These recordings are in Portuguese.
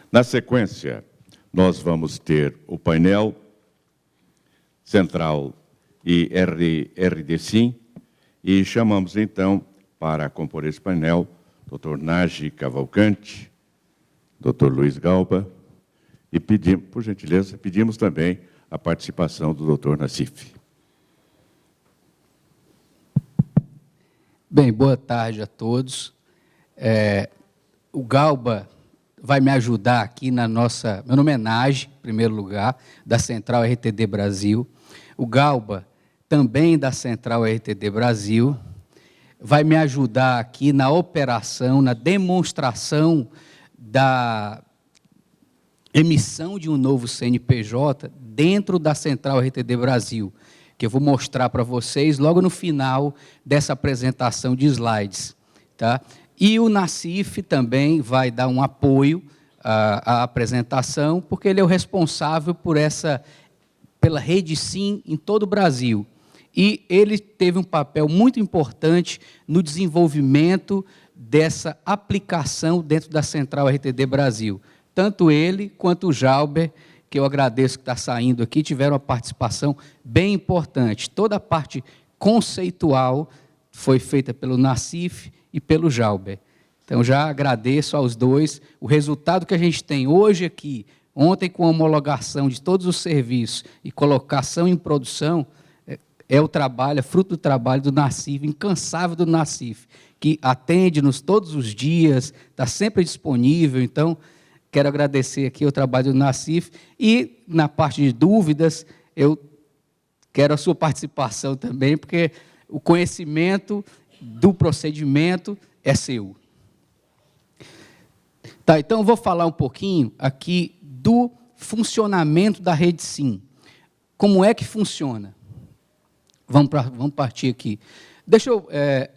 Na sequência, nós vamos ter o painel central e RDSIM, e chamamos, então, para compor esse painel, Dr. Nagy Cavalcante, Dr. Luiz Galba, e pedimos, por gentileza, pedimos também a participação do Dr. Nassif. Bem, boa tarde a todos. O Galba vai me ajudar aqui na nossa homenagem, em primeiro lugar, da Central RTD Brasil. O Galba, também da Central RTD Brasil, vai me ajudar aqui na operação, na demonstração da emissão de um novo CNPJ dentro da Central RTD Brasil, que eu vou mostrar para vocês logo no final dessa apresentação de slides. Tá? E o Nassif também vai dar um apoio à apresentação, porque ele é o responsável pela rede SIM em todo o Brasil. E ele teve um papel muito importante no desenvolvimento dessa aplicação dentro da Central RTD Brasil. Tanto ele quanto o Jalber, que eu agradeço que está saindo aqui, tiveram uma participação bem importante. Toda a parte conceitual foi feita pelo Nassif e pelo Jalber. Então, já agradeço aos dois. O resultado que a gente tem hoje aqui, ontem com a homologação de todos os serviços e colocação em produção, é o trabalho, é fruto do trabalho do Nassif, incansável do Nassif, que atende-nos todos os dias, está sempre disponível. Então, quero agradecer aqui o trabalho do Nassif. E, na parte de dúvidas, eu quero a sua participação também, porque o conhecimento do procedimento é seu. Tá, então, eu vou falar um pouquinho aqui do funcionamento da rede SIM. Como é que funciona? Vamos partir aqui.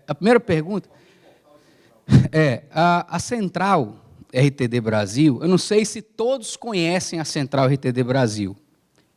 A primeira pergunta a Central RTD Brasil, eu não sei se todos conhecem a Central RTD Brasil,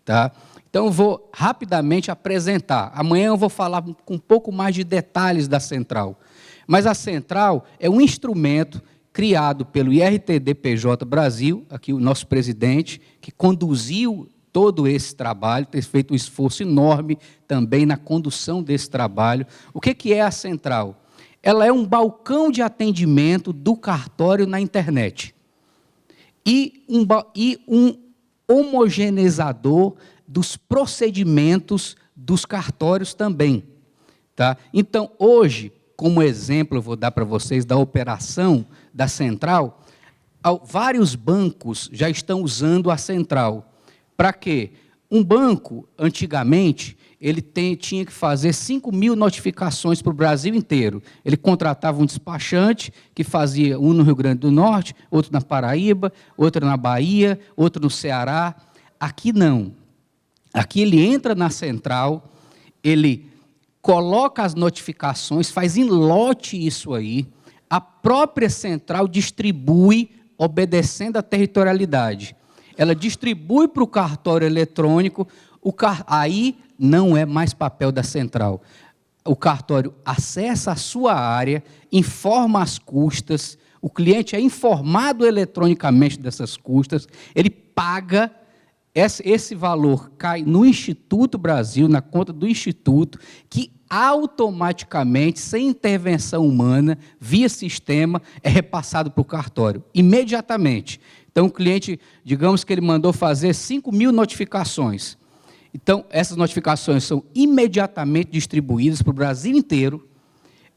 tá? Então, eu vou rapidamente apresentar. Amanhã eu vou falar com um pouco mais de detalhes da Central. Mas a Central é um instrumento criado pelo IRTD-PJ Brasil, aqui o nosso presidente, que conduziu todo esse trabalho, tem feito um esforço enorme também na condução desse trabalho. O que é a Central? Ela é um balcão de atendimento do cartório na internet e um homogeneizador dos procedimentos dos cartórios também. Tá? Então, hoje, como exemplo, eu vou dar para vocês da operação da Central, vários bancos já estão usando a Central. Para quê? Um banco, antigamente, ele tinha que fazer 5.000 notificações para o Brasil inteiro. Ele contratava um despachante, que fazia um no Rio Grande do Norte, outro na Paraíba, outro na Bahia, outro no Ceará. Aqui não. Aqui ele entra na Central, ele coloca as notificações, faz em lote isso aí, a própria Central distribui, obedecendo à territorialidade. Ela distribui para o cartório eletrônico, aí não é mais papel da Central. O cartório acessa a sua área, informa as custas, o cliente é informado eletronicamente dessas custas, ele paga, esse valor cai no Instituto Brasil, na conta do Instituto, que automaticamente, sem intervenção humana, via sistema, é repassado para o cartório, imediatamente. Então, o cliente, digamos que ele mandou fazer 5.000 notificações. Então, essas notificações são imediatamente distribuídas para o Brasil inteiro.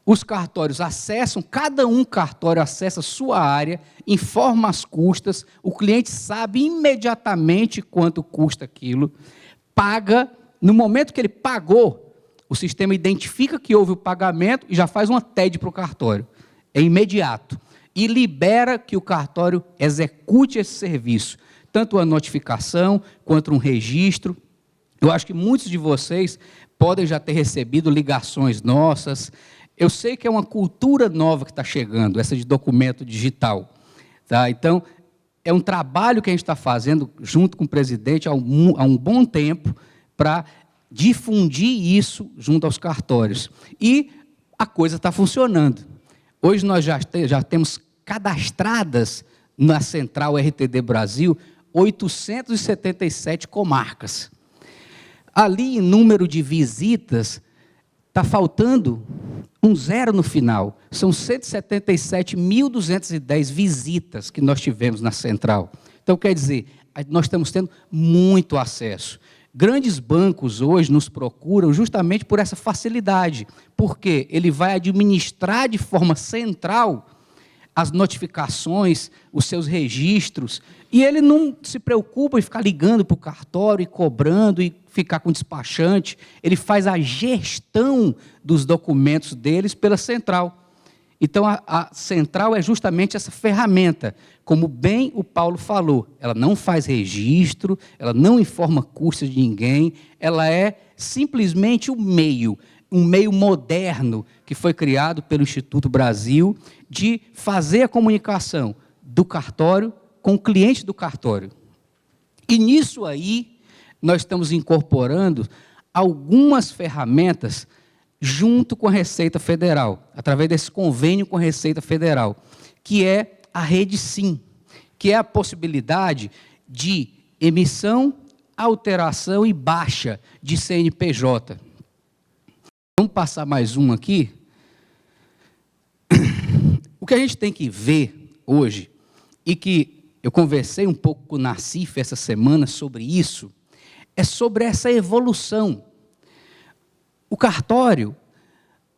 Os cartórios acessam, cada um cartório acessa a sua área, informa as custas, o cliente sabe imediatamente quanto custa aquilo, paga, no momento que ele pagou, o sistema identifica que houve o pagamento e já faz uma TED para o cartório. É imediato. E libera que o cartório execute esse serviço, tanto a notificação quanto um registro. Eu acho que muitos de vocês podem já ter recebido ligações nossas. Eu sei que é uma cultura nova que está chegando, essa de documento digital. Tá? Então, é um trabalho que a gente está fazendo junto com o presidente há um bom tempo para difundir isso junto aos cartórios. E a coisa está funcionando. Hoje nós já temos cadastradas na central RTD Brasil, 877 comarcas. Ali, em número de visitas, está faltando um zero no final. São 177.210 visitas que nós tivemos na central. Então, quer dizer, nós estamos tendo muito acesso. Grandes bancos hoje nos procuram justamente por essa facilidade, porque ele vai administrar de forma central as notificações, os seus registros, e ele não se preocupa em ficar ligando para o cartório e cobrando e ficar com o despachante. Ele faz a gestão dos documentos deles pela central. Então, a central é justamente essa ferramenta. Como bem o Paulo falou, ela não faz registro, ela não informa custos de ninguém, ela é simplesmente um meio moderno que foi criado pelo Instituto Brasil de fazer a comunicação do cartório com o cliente do cartório. E nisso aí, nós estamos incorporando algumas ferramentas junto com a Receita Federal, através desse convênio com a Receita Federal, que é a Rede Sim, que é a possibilidade de emissão, alteração e baixa de CNPJ. Vamos passar mais um aqui. O que a gente tem que ver hoje, e que eu conversei um pouco com o Nassif essa semana sobre isso, é sobre essa evolução. O cartório,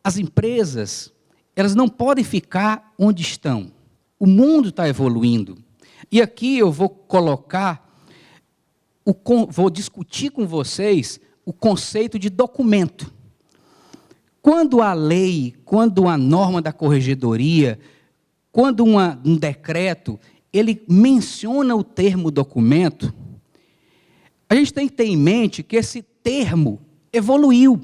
as empresas, elas não podem ficar onde estão. O mundo está evoluindo. E aqui eu vou vou discutir com vocês o conceito de documento. Quando a lei, quando a norma da corregedoria, quando um decreto, ele menciona o termo documento, a gente tem que ter em mente que esse termo evoluiu.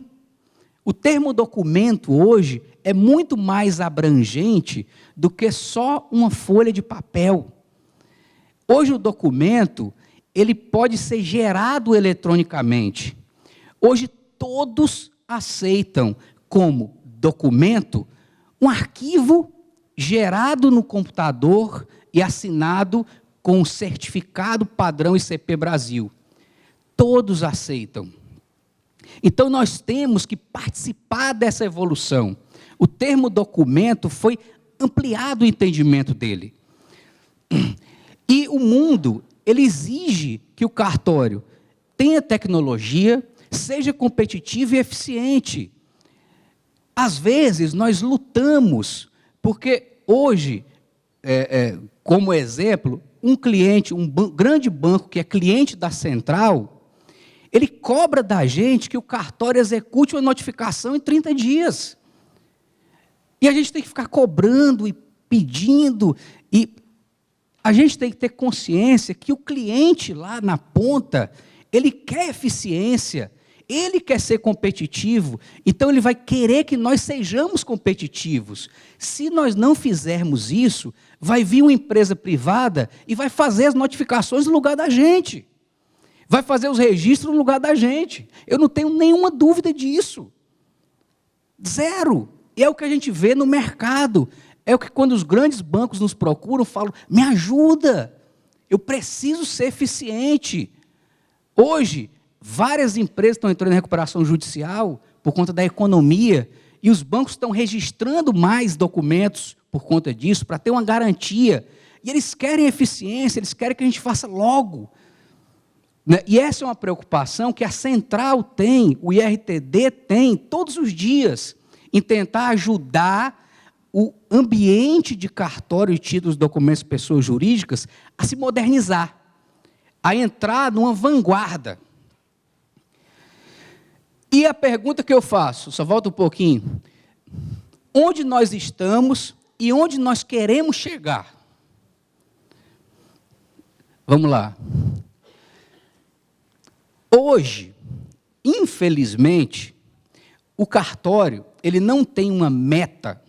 O termo documento hoje é muito mais abrangente do que só uma folha de papel. Hoje o documento, ele pode ser gerado eletronicamente. Hoje todos aceitam como documento um arquivo gerado no computador e assinado com o certificado padrão ICP Brasil. Todos aceitam. Então, nós temos que participar dessa evolução. O termo documento foi ampliado o entendimento dele. E o mundo, ele exige que o cartório tenha tecnologia, seja competitivo e eficiente. Às vezes, nós lutamos, porque hoje, como exemplo, um cliente, grande banco que é cliente da central, ele cobra da gente que o cartório execute uma notificação em 30 dias. E a gente tem que ficar cobrando e pedindo, e a gente tem que ter consciência que o cliente lá na ponta, ele quer eficiência, ele quer ser competitivo, então ele vai querer que nós sejamos competitivos. Se nós não fizermos isso, vai vir uma empresa privada e vai fazer as notificações no lugar da gente. Vai fazer os registros no lugar da gente. Eu não tenho nenhuma dúvida disso. Zero. E é o que a gente vê no mercado. É o que quando os grandes bancos nos procuram, falam, me ajuda, eu preciso ser eficiente. Hoje, várias empresas estão entrando em recuperação judicial por conta da economia, e os bancos estão registrando mais documentos por conta disso, para ter uma garantia. E eles querem eficiência, eles querem que a gente faça logo. E essa é uma preocupação que a Central tem, o IRTD tem, todos os dias, em tentar ajudar o ambiente de cartório e títulos, documentos de pessoas jurídicas a se modernizar, a entrar numa vanguarda. E a pergunta que eu faço, só volta um pouquinho, onde nós estamos e onde nós queremos chegar? Vamos lá. Hoje, infelizmente, o cartório, ele não tem uma meta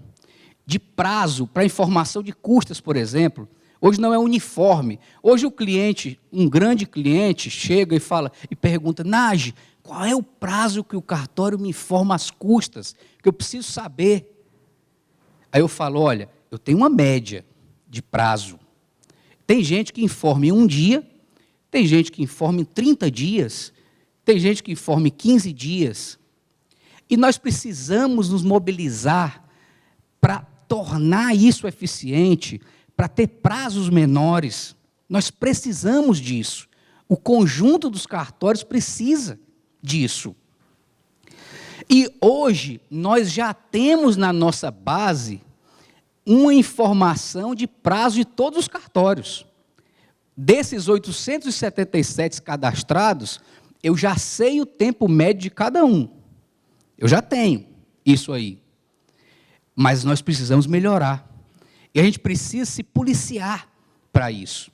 de prazo para informação de custas, por exemplo. Hoje não é uniforme. Hoje o cliente, um grande cliente, chega e fala, e pergunta, Nage, qual é o prazo que o cartório me informa as custas? Que eu preciso saber. Aí eu falo, olha, eu tenho uma média de prazo. Tem gente que informa em 1 dia, tem gente que informa em 30 dias, tem gente que informa em 15 dias. E nós precisamos nos mobilizar para tornar isso eficiente, para ter prazos menores. Nós precisamos disso. O conjunto dos cartórios precisa disso. E hoje nós já temos na nossa base uma informação de prazo de todos os cartórios. Desses 877 cadastrados, eu já sei o tempo médio de cada um. Eu já tenho isso aí. Mas nós precisamos melhorar. E a gente precisa se policiar para isso.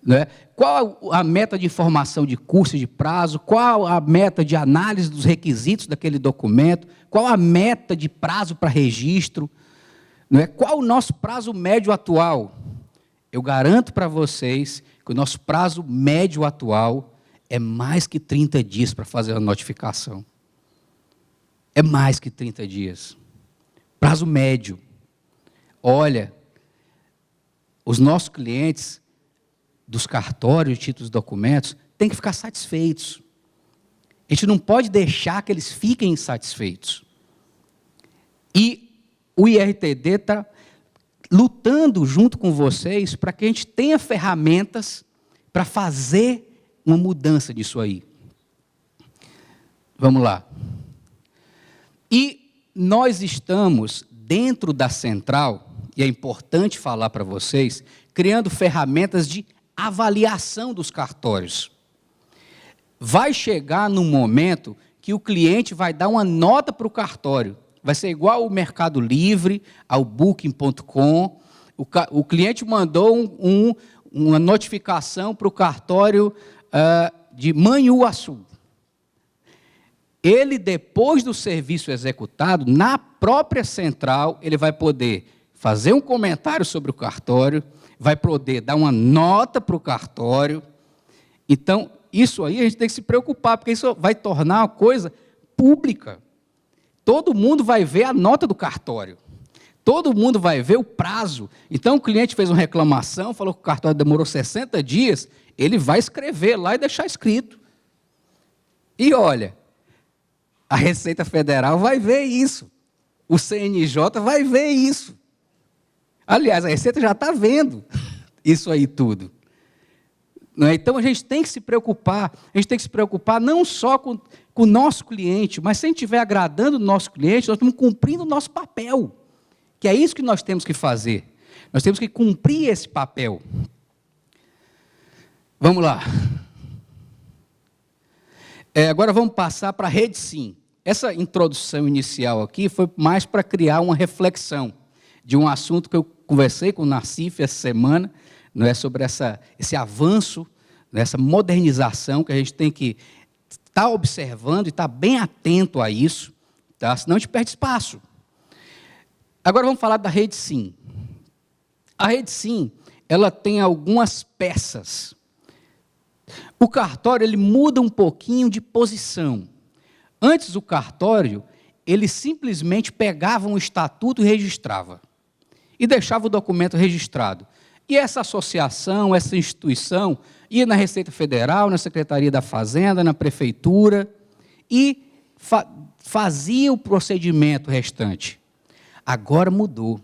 Né? Qual a meta de informação de curso e de prazo? Qual a meta de análise dos requisitos daquele documento? Qual a meta de prazo para registro? Não é? Qual o nosso prazo médio atual? Eu garanto para vocês que o nosso prazo médio atual é mais que 30 dias para fazer a notificação. É mais que 30 dias. Prazo médio. Olha, os nossos clientes dos cartórios, de títulos e documentos, têm que ficar satisfeitos. A gente não pode deixar que eles fiquem insatisfeitos. E o IRTD está lutando junto com vocês para que a gente tenha ferramentas para fazer uma mudança disso aí. Vamos lá. E nós estamos dentro da central, e é importante falar para vocês, criando ferramentas de avaliação dos cartórios. Vai chegar num momento que o cliente vai dar uma nota para o cartório. Vai ser igual ao Mercado Livre, ao Booking.com. O cliente mandou uma notificação para o cartório de Manhuaçu. Ele, depois do serviço executado, na própria central, ele vai poder fazer um comentário sobre o cartório, vai poder dar uma nota para o cartório. Então, isso aí a gente tem que se preocupar, porque isso vai tornar uma coisa pública. Todo mundo vai ver a nota do cartório. Todo mundo vai ver o prazo. Então, o cliente fez uma reclamação, falou que o cartório demorou 60 dias, ele vai escrever lá e deixar escrito. E olha, a Receita Federal vai ver isso. O CNJ vai ver isso. Aliás, a Receita já está vendo isso aí tudo. Então, a gente tem que se preocupar. A gente tem que se preocupar não só com o nosso cliente, mas se a gente estiver agradando o nosso cliente, nós estamos cumprindo o nosso papel. Que é isso que nós temos que fazer. Nós temos que cumprir esse papel. Vamos lá. Agora vamos passar para a Rede Sim. Essa introdução inicial aqui foi mais para criar uma reflexão de um assunto que eu conversei com o Nassif essa semana, não é, sobre esse avanço, essa modernização que a gente tem que estar observando e estar bem atento a isso, tá? Senão a gente perde espaço. Agora vamos falar da Rede Sim. A Rede Sim, ela tem algumas peças. O cartório, ele muda um pouquinho de posição. Antes, o cartório, ele simplesmente pegava um estatuto e registrava. E deixava o documento registrado. E essa associação, essa instituição, ia na Receita Federal, na Secretaria da Fazenda, na Prefeitura, e fazia o procedimento restante. Agora mudou.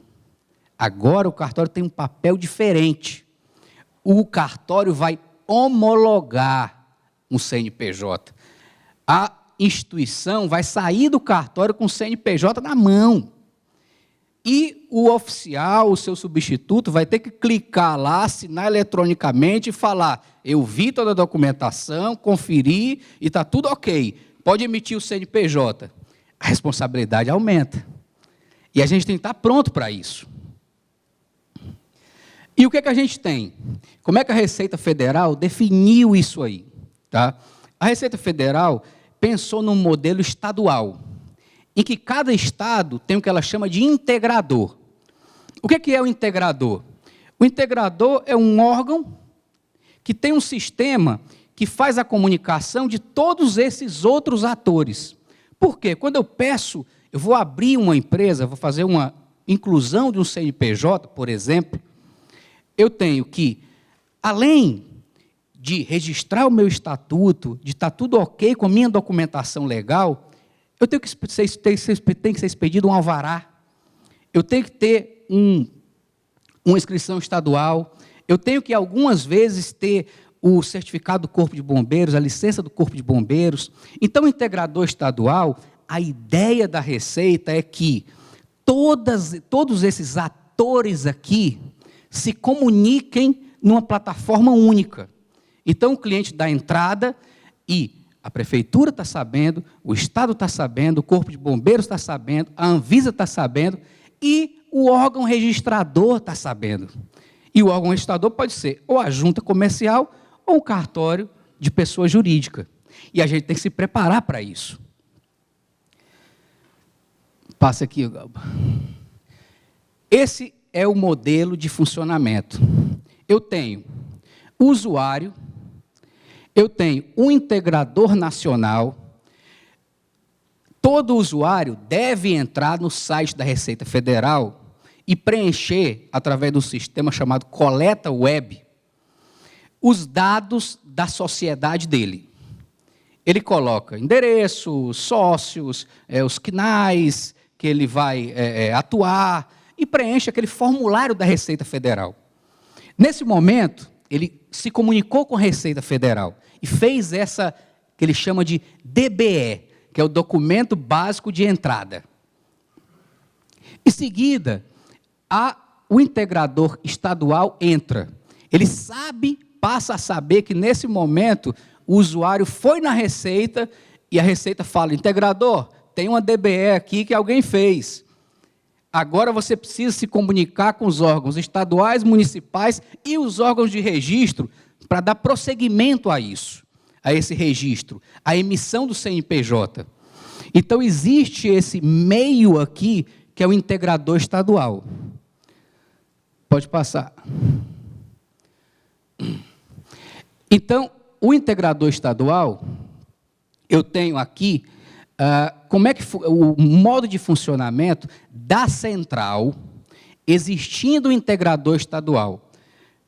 Agora o cartório tem um papel diferente. O cartório vai homologar um CNPJ. A instituição vai sair do cartório com o CNPJ na mão. E o oficial, o seu substituto, vai ter que clicar lá, assinar eletronicamente e falar: eu vi toda a documentação, conferi e está tudo ok. Pode emitir o CNPJ. A responsabilidade aumenta. E a gente tem que estar pronto para isso. E o que é que a gente tem? Como é que a Receita Federal definiu isso aí? Tá? A Receita Federal pensou num modelo estadual, em que cada estado tem o que ela chama de integrador. O que é o integrador? O integrador é um órgão que tem um sistema que faz a comunicação de todos esses outros atores. Por quê? Quando eu vou abrir uma empresa, vou fazer uma inclusão de um CNPJ, por exemplo, eu tenho que além de registrar o meu estatuto, de estar tudo ok com a minha documentação legal, eu tenho que ser expedido um alvará, eu tenho que ter uma inscrição estadual, eu tenho que, algumas vezes, ter o certificado do Corpo de Bombeiros, a licença do Corpo de Bombeiros. Então, o integrador estadual, a ideia da Receita é que todos esses atores aqui se comuniquem numa plataforma única. Então, o cliente dá entrada e a Prefeitura está sabendo, o Estado está sabendo, o Corpo de Bombeiros está sabendo, a Anvisa está sabendo e o órgão registrador está sabendo. E o órgão registrador pode ser ou a junta comercial ou um cartório de pessoa jurídica. E a gente tem que se preparar para isso. Passa aqui, Galba. Esse é o modelo de funcionamento. Eu tenho o usuário, eu tenho um integrador nacional. Todo usuário deve entrar no site da Receita Federal e preencher, através de um sistema chamado Coleta Web, os dados da sociedade dele. Ele coloca endereço, sócios, os CNAs que ele vai atuar, e preenche aquele formulário da Receita Federal. Nesse momento, ele se comunicou com a Receita Federal e fez essa, que ele chama de DBE, que é o documento básico de entrada. Em seguida, o integrador estadual entra. Ele passa a saber que, nesse momento, o usuário foi na Receita e a Receita fala: integrador, tem uma DBE aqui que alguém fez. Agora você precisa se comunicar com os órgãos estaduais, municipais e os órgãos de registro para dar prosseguimento a isso, a esse registro, a emissão do CNPJ. Então, existe esse meio aqui, que é o integrador estadual. Pode passar. Então, o integrador estadual, eu tenho aqui como é que o modo de funcionamento da central, existindo o integrador estadual.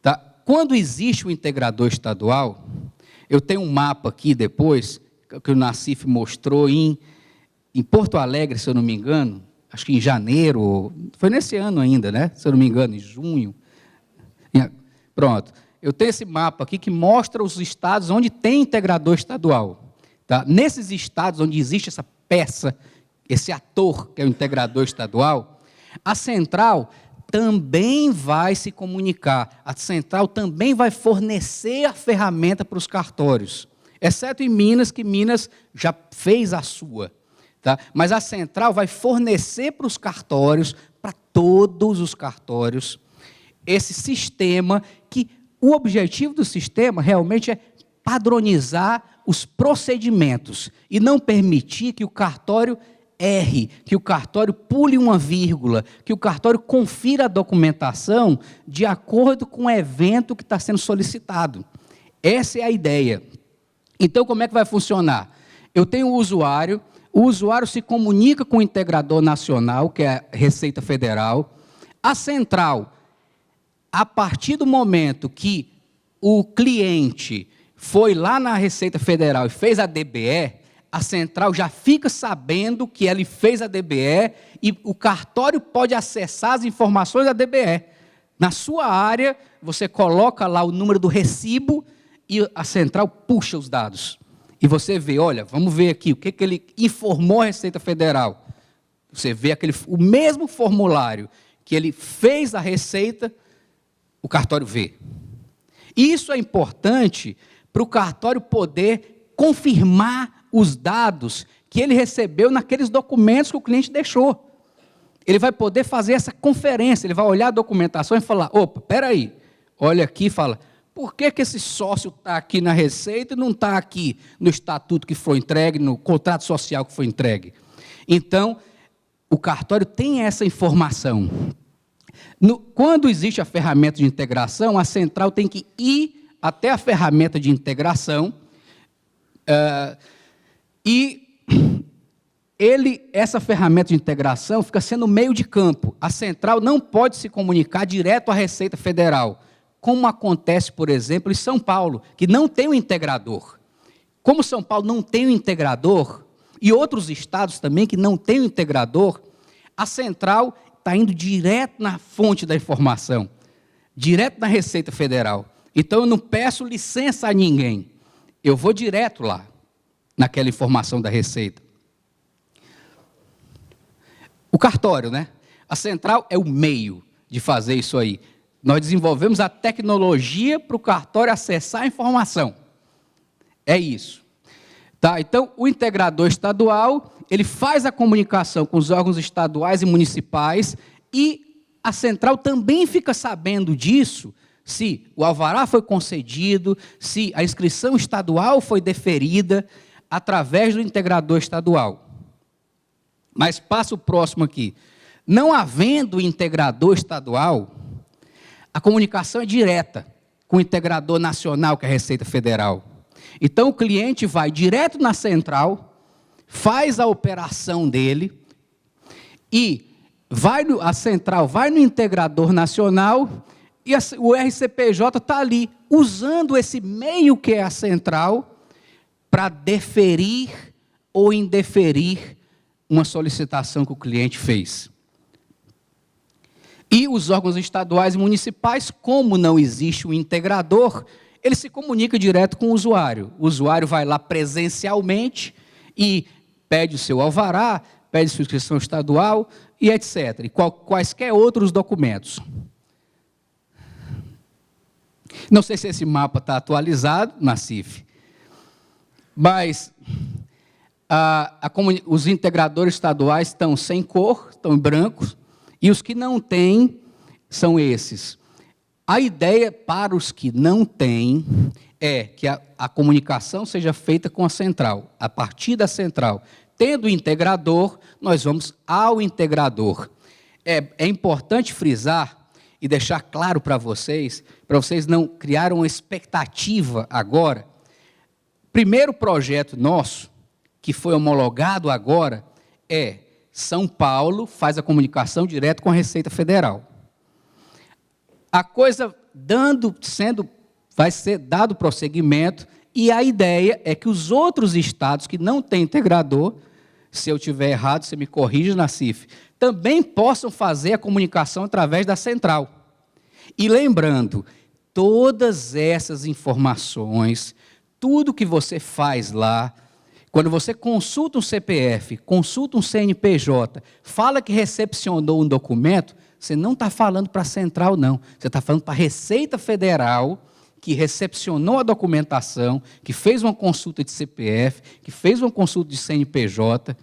Tá? Quando existe o integrador estadual, eu tenho um mapa aqui depois, que o Nassif mostrou em Porto Alegre, se eu não me engano, acho que em janeiro, foi nesse ano ainda, né? Se eu não me engano, em junho. Pronto. Eu tenho esse mapa aqui que mostra os estados onde tem integrador estadual. Tá? Nesses estados onde existe essa peça, esse ator, que é o integrador estadual, a central também vai se comunicar, a central também vai fornecer a ferramenta para os cartórios, exceto em Minas, que Minas já fez a sua. Tá? Mas a central vai fornecer para os cartórios, para todos os cartórios, esse sistema que o objetivo do sistema realmente é padronizar os procedimentos e não permitir que o cartório erre, que o cartório pule uma vírgula, que o cartório confira a documentação de acordo com o evento que está sendo solicitado. Essa é a ideia. Então, como é que vai funcionar? Eu tenho o usuário se comunica com o integrador nacional, que é a Receita Federal, a central, a partir do momento que o cliente foi lá na Receita Federal e fez a DBE, a central já fica sabendo que ele fez a DBE e o cartório pode acessar as informações da DBE. Na sua área, você coloca lá o número do recibo e a central puxa os dados. E você vê, olha, vamos ver aqui o que ele informou a Receita Federal. Você vê o mesmo formulário que ele fez a Receita, o cartório vê. E isso é importante para o cartório poder confirmar os dados que ele recebeu naqueles documentos que o cliente deixou. Ele vai poder fazer essa conferência, ele vai olhar a documentação e falar: opa, espera aí, olha aqui e fala, por que esse sócio está aqui na Receita e não está aqui no estatuto que foi entregue, no contrato social que foi entregue? Então, o cartório tem essa informação. Quando existe a ferramenta de integração, a central tem que ir até a ferramenta de integração essa ferramenta de integração fica sendo meio de campo. A central não pode se comunicar direto à Receita Federal como acontece, por exemplo, em São Paulo, que não tem um integrador. Como São Paulo não tem um integrador, e outros estados também que não têm um integrador, a central está indo direto na fonte da informação, direto na Receita Federal. Então, eu não peço licença a ninguém, eu vou direto lá, naquela informação da Receita. O cartório, né? A central é o meio de fazer isso aí. Nós desenvolvemos a tecnologia para o cartório acessar a informação. É isso. Tá? Então, o integrador estadual, ele faz a comunicação com os órgãos estaduais e municipais e a central também fica sabendo disso se o alvará foi concedido, se a inscrição estadual foi deferida através do integrador estadual. Mas passa o próximo aqui. Não havendo integrador estadual, a comunicação é direta com o integrador nacional, que é a Receita Federal. Então, o cliente vai direto na central, faz a operação dele, e a central vai no integrador nacional, e o RCPJ está ali, usando esse meio que é a central, para deferir ou indeferir uma solicitação que o cliente fez. E os órgãos estaduais e municipais, como não existe um integrador, ele se comunica direto com o usuário. O usuário vai lá presencialmente e pede o seu alvará, pede sua inscrição estadual e etc. E quaisquer outros documentos. Não sei se esse mapa está atualizado, Nassif, mas os integradores estaduais estão sem cor, estão em branco, e os que não têm são esses. A ideia para os que não têm é que a comunicação seja feita com a central, a partir da central. Tendo o integrador, nós vamos ao integrador. É importante frisar e deixar claro para vocês não criarem uma expectativa agora. Primeiro projeto nosso, que foi homologado agora, é São Paulo faz a comunicação direto com a Receita Federal. A coisa vai ser dado prosseguimento, e a ideia é que os outros estados que não têm integrador, se eu estiver errado, você me corrige, Nassif, também possam fazer a comunicação através da central. E lembrando, todas essas informações, tudo que você faz lá, quando você consulta um CPF, consulta um CNPJ, fala que recepcionou um documento, você não está falando para a central, não. Você está falando para a Receita Federal, que recepcionou a documentação, que fez uma consulta de CPF, que fez uma consulta de CNPJ.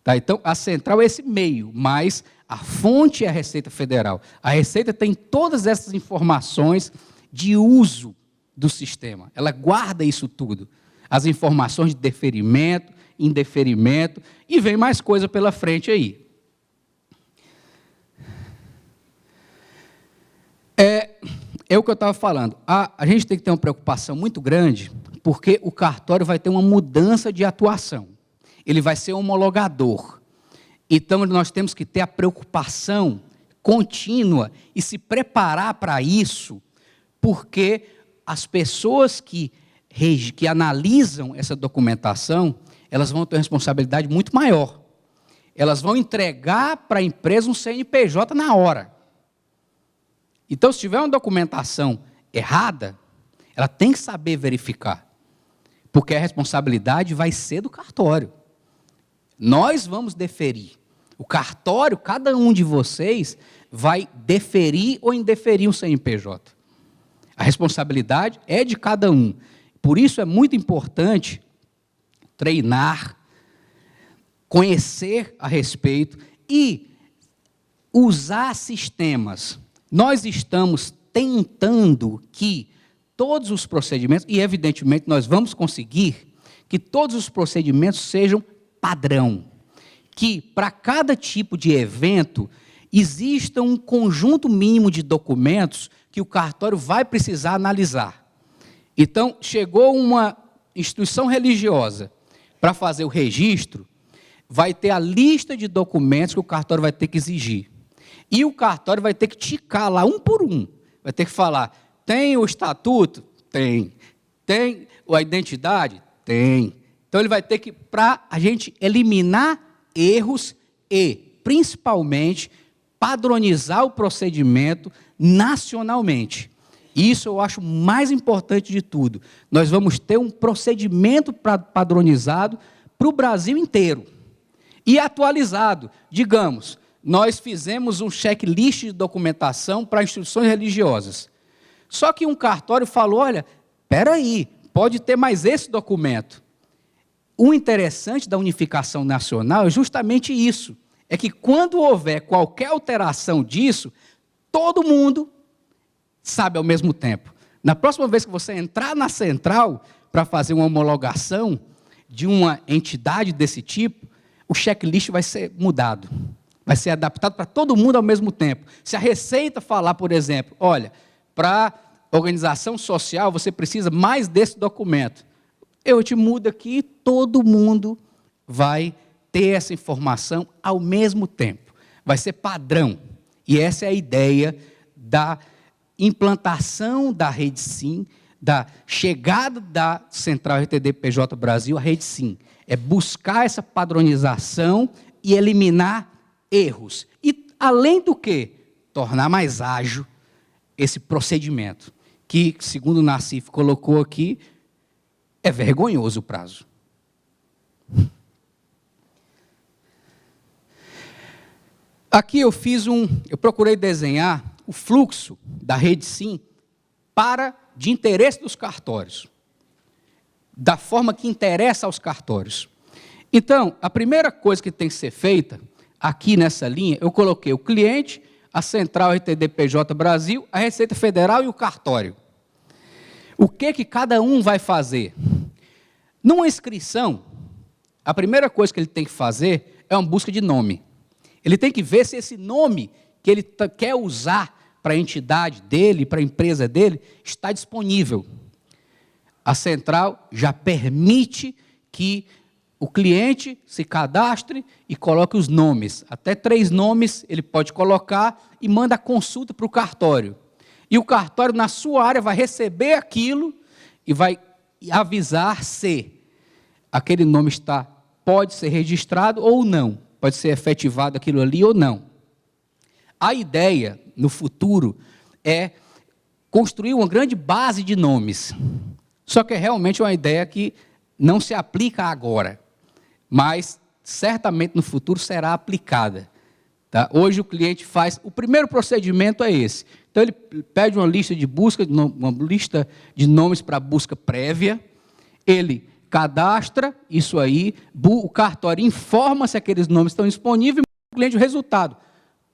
Tá? Então, a central é esse meio, mas a fonte é a Receita Federal. A Receita tem todas essas informações de uso do sistema. Ela guarda isso tudo. As informações de deferimento, indeferimento, e vem mais coisa pela frente aí. É o que eu estava falando. A gente tem que ter uma preocupação muito grande, porque o cartório vai ter uma mudança de atuação. Ele vai ser homologador. Então, nós temos que ter a preocupação contínua e se preparar para isso, porque as pessoas que analisam essa documentação, elas vão ter uma responsabilidade muito maior. Elas vão entregar para a empresa um CNPJ na hora. Então, se tiver uma documentação errada, ela tem que saber verificar, porque a responsabilidade vai ser do cartório. Nós vamos deferir. O cartório, cada um de vocês, vai deferir ou indeferir um CNPJ. A responsabilidade é de cada um. Por isso é muito importante treinar, conhecer a respeito e usar sistemas. Nós estamos tentando que todos os procedimentos, e evidentemente nós vamos conseguir, que todos os procedimentos sejam padrão. Que para cada tipo de evento exista um conjunto mínimo de documentos que o cartório vai precisar analisar. Então, chegou uma instituição religiosa para fazer o registro, vai ter a lista de documentos que o cartório vai ter que exigir. E o cartório vai ter que ticar lá, um por um. Vai ter que falar, Tem o estatuto? Tem. Tem a identidade? Tem. Então, ele vai ter que, para a gente eliminar erros e, principalmente, padronizar o procedimento nacionalmente. Isso eu acho mais importante de tudo. Nós vamos ter um procedimento padronizado para o Brasil inteiro e atualizado. Digamos, nós fizemos um checklist de documentação para instituições religiosas. Só que um cartório falou, olha, espera aí, pode ter mais esse documento. O interessante da unificação nacional é justamente isso, é que quando houver qualquer alteração disso, todo mundo sabe ao mesmo tempo. Na próxima vez que você entrar na central para fazer uma homologação de uma entidade desse tipo, o checklist vai ser mudado, vai ser adaptado para todo mundo ao mesmo tempo. Se a Receita falar, por exemplo, olha, para organização social você precisa mais desse documento, eu te mudo aqui, todo mundo vai ter essa informação ao mesmo tempo. Vai ser padrão. E essa é a ideia da implantação da Rede Sim, da chegada da Central RTD PJ Brasil à Rede Sim. É buscar essa padronização e eliminar erros. E, além do que, tornar mais ágil esse procedimento, que, segundo o Nassif colocou aqui, é vergonhoso o prazo. Aqui eu procurei desenhar o fluxo da Rede Sim de interesse dos cartórios, da forma que interessa aos cartórios. Então, a primeira coisa que tem que ser feita, aqui nessa linha, eu coloquei o cliente, a Central RTD PJ Brasil, a Receita Federal e o cartório. O que cada um vai fazer? Numa inscrição, a primeira coisa que ele tem que fazer é uma busca de nome. Ele tem que ver se esse nome que ele quer usar para a entidade dele, para a empresa dele, está disponível. A central já permite que o cliente se cadastre e coloque os nomes. Até 3 nomes ele pode colocar e manda a consulta para o cartório. E o cartório, na sua área, vai receber aquilo e vai avisar se aquele nome pode ser registrado ou não, pode ser efetivado aquilo ali ou não. A ideia, no futuro, é construir uma grande base de nomes. Só que é realmente uma ideia que não se aplica agora, mas certamente no futuro será aplicada. Tá? Hoje o cliente faz, o primeiro procedimento é esse. Então ele pede uma lista de busca, uma lista de nomes para busca prévia, ele cadastra isso aí, o cartório informa se aqueles nomes estão disponíveis e manda o cliente o resultado.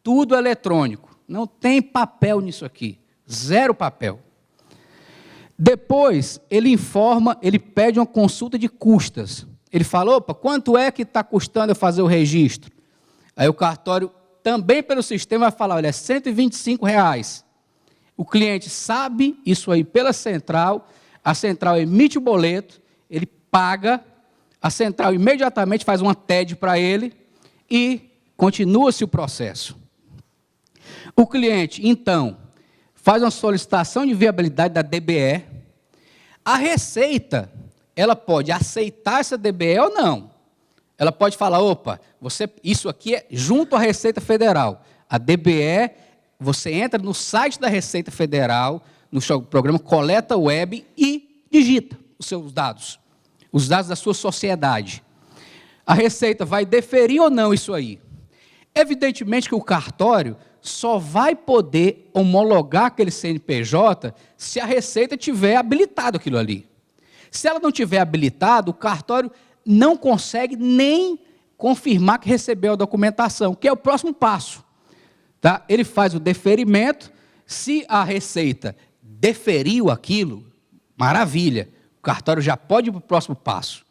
Tudo eletrônico, não tem papel nisso aqui, 0 papel. Depois, ele pede uma consulta de custas. Ele fala, opa, quanto é que está custando eu fazer o registro? Aí o cartório, também pelo sistema, vai falar, olha, é R$ 125. O cliente sabe isso aí pela central, a central emite o boleto, ele paga, a central imediatamente faz uma TED para ele e continua-se o processo. O cliente, então, faz uma solicitação de viabilidade da DBE, a Receita, ela pode aceitar essa DBE ou não. Ela pode falar, opa, isso aqui é junto à Receita Federal. A DBE, você entra no site da Receita Federal, no programa Coleta Web e digita os seus dados, os dados da sua sociedade. A Receita vai deferir ou não isso aí? Evidentemente que o cartório só vai poder homologar aquele CNPJ se a Receita tiver habilitado aquilo ali. Se ela não tiver habilitado, o cartório não consegue nem confirmar que recebeu a documentação, que é o próximo passo. Tá? Ele faz o deferimento, se a Receita deferiu aquilo, maravilha, o cartório já pode ir para o próximo passo,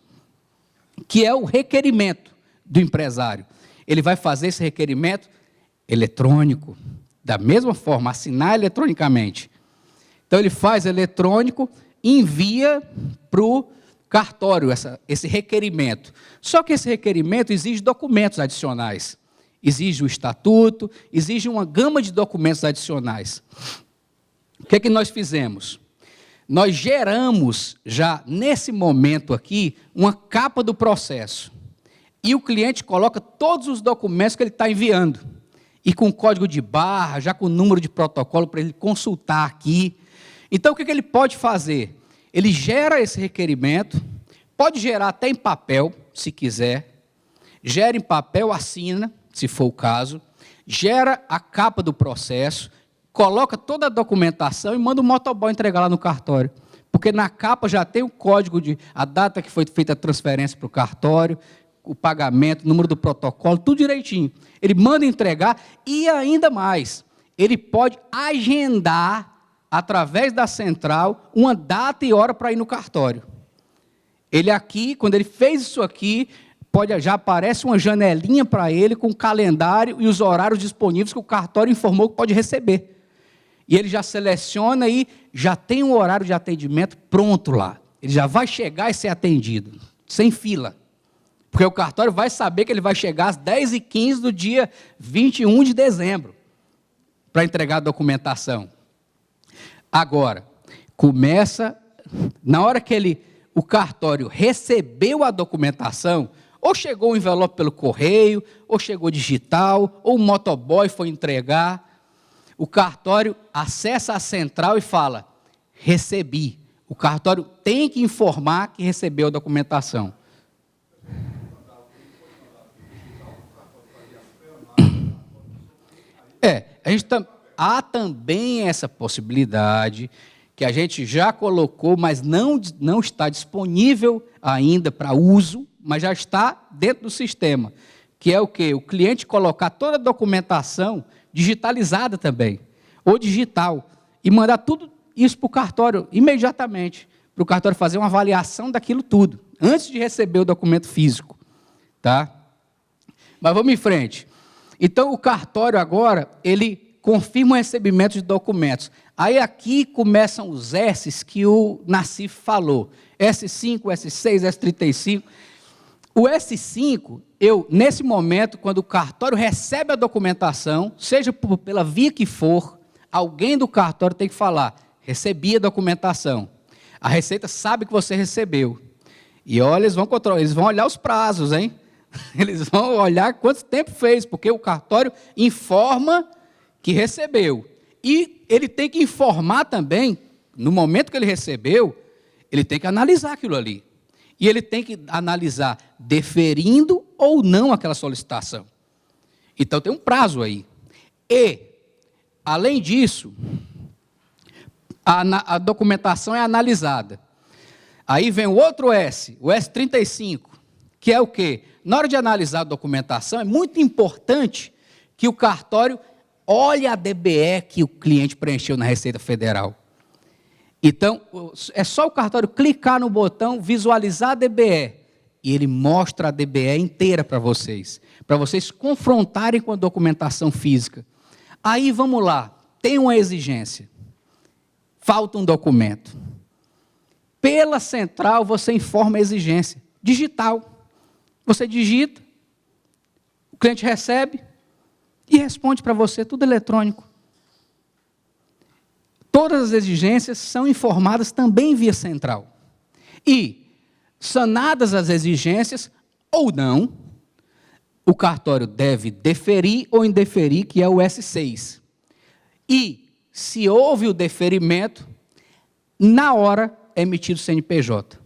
que é o requerimento do empresário. Ele vai fazer esse requerimento eletrônico, da mesma forma, assinar eletronicamente. Então, ele faz eletrônico, envia para o cartório esse requerimento. Só que esse requerimento exige documentos adicionais. Exige o estatuto, exige uma gama de documentos adicionais. O que é que nós fizemos? Nós geramos já nesse momento aqui uma capa do processo. E o cliente coloca todos os documentos que ele está enviando. E com código de barra, já com número de protocolo para ele consultar aqui. Então, o que ele pode fazer? Ele gera esse requerimento, pode gerar até em papel, se quiser. Gera em papel, assina, se for o caso. Gera a capa do processo, coloca toda a documentação e manda o motoboy entregar lá no cartório. Porque na capa já tem o código, a data que foi feita a transferência para o cartório, o pagamento, o número do protocolo, tudo direitinho. Ele manda entregar e ainda mais, ele pode agendar, através da central, uma data e hora para ir no cartório. Ele aqui, quando ele fez isso aqui, já aparece uma janelinha para ele com o calendário e os horários disponíveis que o cartório informou que pode receber. E ele já seleciona e já tem um horário de atendimento pronto lá. Ele já vai chegar e ser atendido, sem fila. Porque o cartório vai saber que ele vai chegar às 10h15 do dia 21 de dezembro para entregar a documentação. Agora, começa, na hora que o cartório recebeu a documentação, ou chegou um envelope pelo correio, ou chegou digital, ou o motoboy foi entregar, o cartório acessa a central e fala, recebi. O cartório tem que informar que recebeu a documentação. Há também essa possibilidade que a gente já colocou, mas não está disponível ainda para uso, mas já está dentro do sistema, que é o quê? O cliente colocar toda a documentação digitalizada também, ou digital, e mandar tudo isso para o cartório imediatamente, para o cartório fazer uma avaliação daquilo tudo, antes de receber o documento físico. Tá? Mas vamos em frente. Então, o cartório agora, ele confirma o recebimento de documentos. Aí aqui começam os S's que o Nassif falou. S5, S6, S35. O S5, nesse momento, quando o cartório recebe a documentação, seja pela via que for, alguém do cartório tem que falar, recebi a documentação. A Receita sabe que você recebeu. E olha, eles vão olhar os prazos, hein? Eles vão olhar quanto tempo fez, porque o cartório informa que recebeu. E ele tem que informar também, no momento que ele recebeu, ele tem que analisar aquilo ali. E ele tem que analisar deferindo ou não aquela solicitação. Então tem um prazo aí. E, além disso, a documentação é analisada. Aí vem o outro S, o S35, que é o quê? Na hora de analisar a documentação, é muito importante que o cartório olhe a DBE que o cliente preencheu na Receita Federal. Então, é só o cartório clicar no botão, visualizar a DBE, e ele mostra a DBE inteira para vocês confrontarem com a documentação física. Aí, vamos lá, tem uma exigência, falta um documento. Pela central, você informa a exigência, digital. Você digita, o cliente recebe e responde para você, tudo eletrônico. Todas as exigências são informadas também via central. E, sanadas as exigências ou não, o cartório deve deferir ou indeferir, que é o S6. E, se houve o deferimento, na hora é emitido o CNPJ.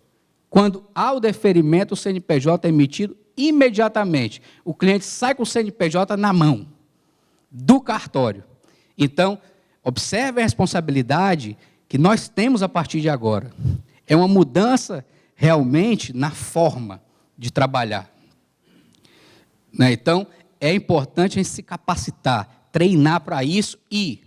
Quando há o deferimento, o CNPJ é emitido imediatamente. O cliente sai com o CNPJ na mão do cartório. Então, observe a responsabilidade que nós temos a partir de agora. É uma mudança realmente na forma de trabalhar. Né? Então, é importante a gente se capacitar, treinar para isso e,